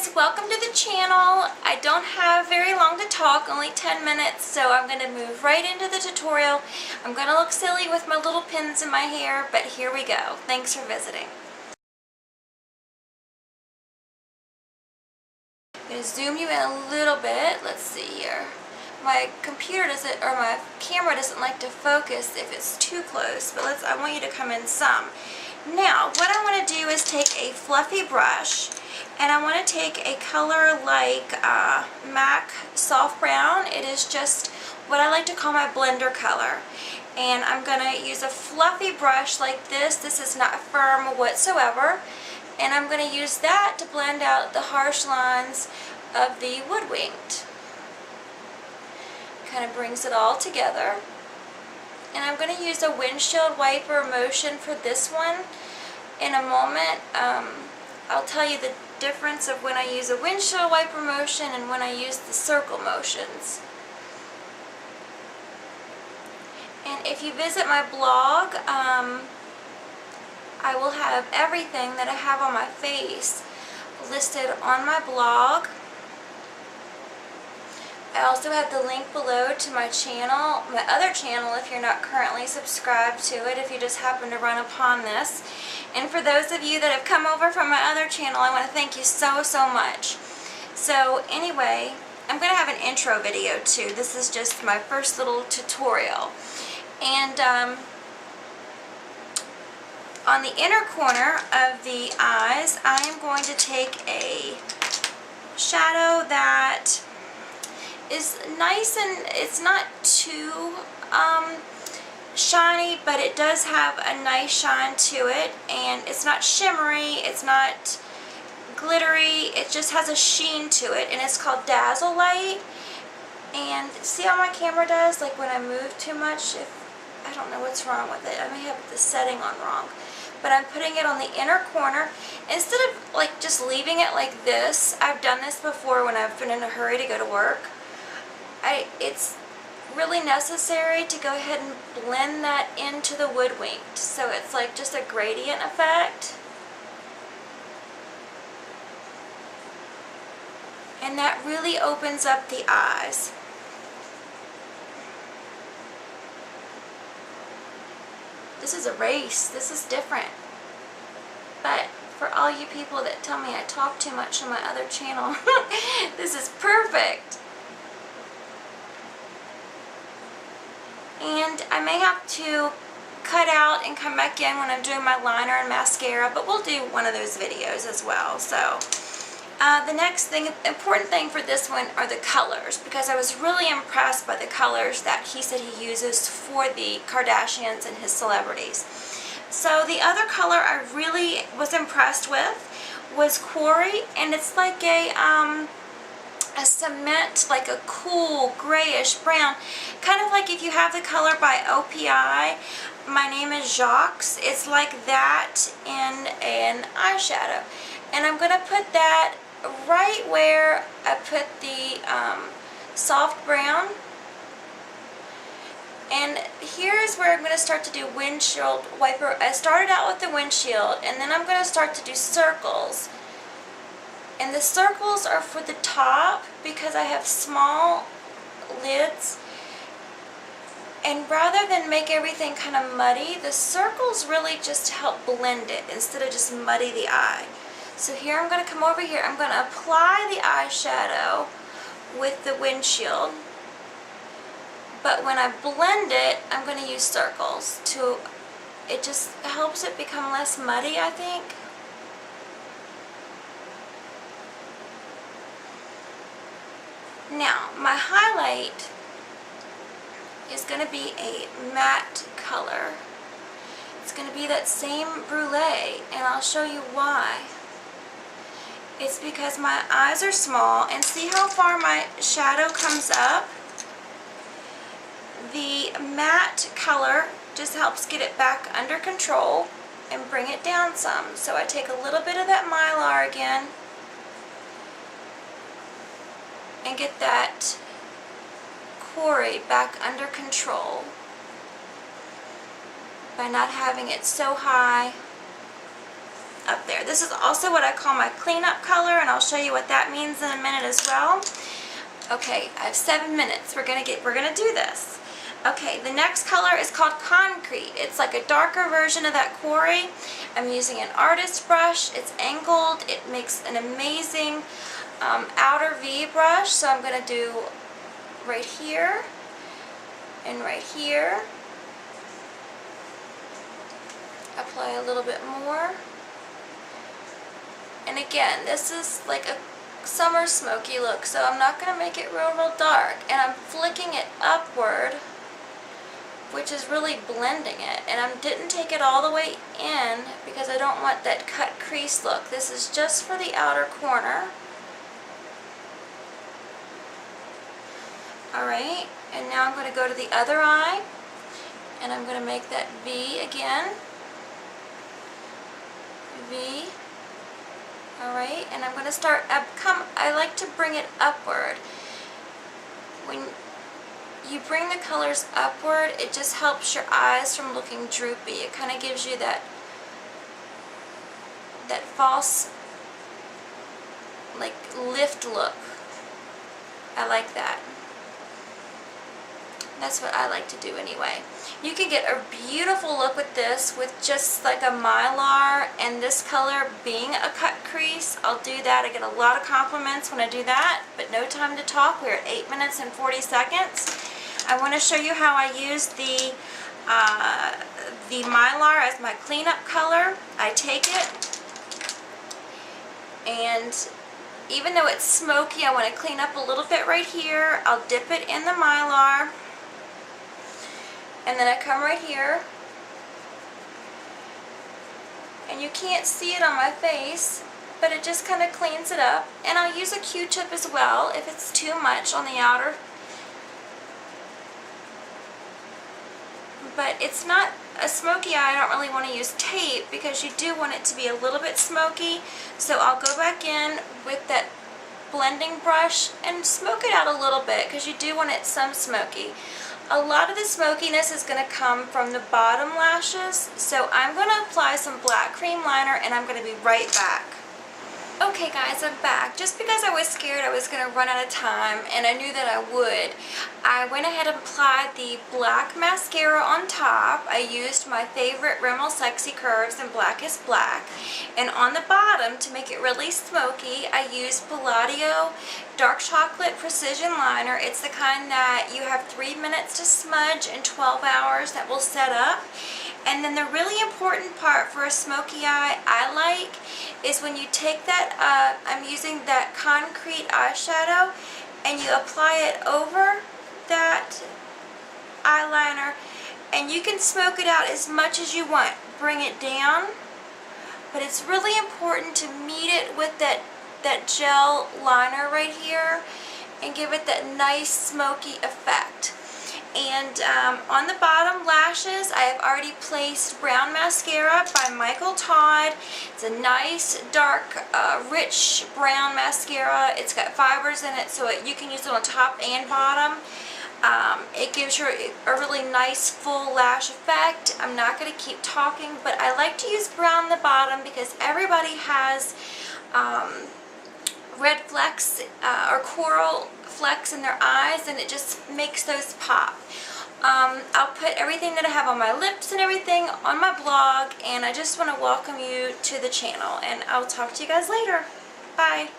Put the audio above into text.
guys, welcome to the channel. I don't have very long to talk, only 10 minutes, so I'm going to move right into the tutorial. I'm going to look silly with my little pins in my hair, but here we go. Thanks for visiting. I'm going to zoom you in a little bit. Let's see here. My computer doesn't, or my camera doesn't like to focus if it's too close, but I want you to come in some. Now, what I want to do is take a fluffy brush, and I want to take a color like MAC Soft Brown. It is just what I like to call my blender color. And I'm going to use a fluffy brush like this. This is not firm whatsoever. And I'm going to use that to blend out the harsh lines of the wood winged. Kind of brings it all together. And I'm going to use a windshield wiper motion for this one. In a moment, I'll tell you the difference of when I use a windshield wiper motion and when I use the circle motions. And if you visit my blog, I will have everything that I have on my face listed on my blog. I also have the link below to my channel, my other channel if you're not currently subscribed to it, if you just happen to run upon this. And for those of you that have come over from my other channel, I want to thank you so much. So anyway, I'm going to have an intro video too. This is just my first little tutorial. And on the inner corner of the eyes, I am going to take a shadow that is nice, and it's not too shiny, but it does have a nice shine to it, and it's not shimmery, it's not glittery, it just has a sheen to it, and it's called Dazzle Light. And see how my camera does, like when I move too much, I don't know what's wrong with it, I may have the setting on wrong, but I'm putting it on the inner corner instead of like just leaving it like this. I've done this before when I've been in a hurry to go to work. It's really necessary to go ahead and blend that into the wood winged, so it's like just a gradient effect. And that really opens up the eyes. This is a race. This is different. But for all you people that tell me I talk too much on my other channel, this is perfect. And I may have to cut out and come back in when I'm doing my liner and mascara, but we'll do one of those videos as well. So the next thing, important thing for this one are the colors, because I was really impressed by the colors that he said he uses for the Kardashians and his celebrities. So the other color I really was impressed with was Quarry, and it's like a cement, like a cool grayish brown, kind of like if you have the color by OPI, My Name is Jacques. It's like that in an eyeshadow, and I'm going to put that right where I put the soft brown. And here's where I'm going to start to do windshield wiper. I started out with the windshield, and then I'm going to start to do circles. And the circles are for the top because I have small lids. And rather than make everything kind of muddy, the circles really just help blend it instead of just muddy the eye. So here I'm going to come over here. I'm going to apply the eyeshadow with the windshield. But when I blend it, I'm going to use circles. It just helps it become less muddy, I think. Now, my highlight is going to be a matte color. It's going to be that same brulee, and I'll show you why. It's because my eyes are small, and see how far my shadow comes up? The matte color just helps get it back under control and bring it down some. So I take a little bit of that Mylar again and get that Quarry back under control by not having it so high up there. This is also what I call my cleanup color, and I'll show you what that means in a minute as well. Okay, I have 7 minutes. We're gonna do this. Okay, the next color is called Concrete. It's like a darker version of that quarry. I'm using an artist brush. It's angled. It makes an amazing outer V brush. So I'm gonna do right here and right here. Apply a little bit more. And again, this is like a summer smoky look, so I'm not going to make it real dark. And I'm flicking it upward, which is really blending it. And I didn't take it all the way in because I don't want that cut crease look. This is just for the outer corner. Alright, and now I'm going to go to the other eye, and I'm going to make that V again. V. Alright, and I'm going to start I like to bring it upward. When you bring the colors upward, it just helps your eyes from looking droopy. It kind of gives you that false, like, lift look. I like that. That's what I like to do anyway. You can get a beautiful look with this with just like a Mylar and this color being a cut crease. I'll do that. I get a lot of compliments when I do that, but no time to talk. We're at 8 minutes and 40 seconds. I want to show you how I use the Mylar as my cleanup color. I take it, and even though it's smoky, I want to clean up a little bit right here. I'll dip it in the Mylar. And then I come right here, and you can't see it on my face, but it just kind of cleans it up. And I'll use a Q-tip as well if it's too much on the outer. But it's not a smoky eye. I don't really want to use tape because you do want it to be a little bit smoky. So I'll go back in with that blending brush and smoke it out a little bit because you do want it some smoky. A lot of the smokiness is going to come from the bottom lashes, so I'm going to apply some black cream liner, and I'm going to be right back. Okay guys, I'm back. Just because I was scared I was going to run out of time, and I knew that I would, I went ahead and applied the black mascara on top. I used my favorite Rimmel Sexy Curves in Black is Black. And on the bottom, to make it really smoky, I used Palladio Dark Chocolate Precision Liner. It's the kind that you have 3 minutes to smudge and 12 hours that will set up. And then the really important part for a smoky eye I like is when you take that, I'm using that Concrete eyeshadow, and you apply it over that eyeliner, and you can smoke it out as much as you want. Bring it down, but it's really important to meet it with that gel liner right here and give it that nice smoky effect. And on the bottom lashes, I have already placed Brown Mascara by Michael Todd. It's a nice, dark, rich brown mascara. It's got fibers in it, so you can use it on top and bottom. It gives you a really nice full lash effect. I'm not going to keep talking, but I like to use brown on the bottom because everybody has red flecks or coral flecks in their eyes, and it just makes those pop. I'll put everything that I have on my lips and everything on my blog, and I just want to welcome you to the channel, and I'll talk to you guys later. Bye.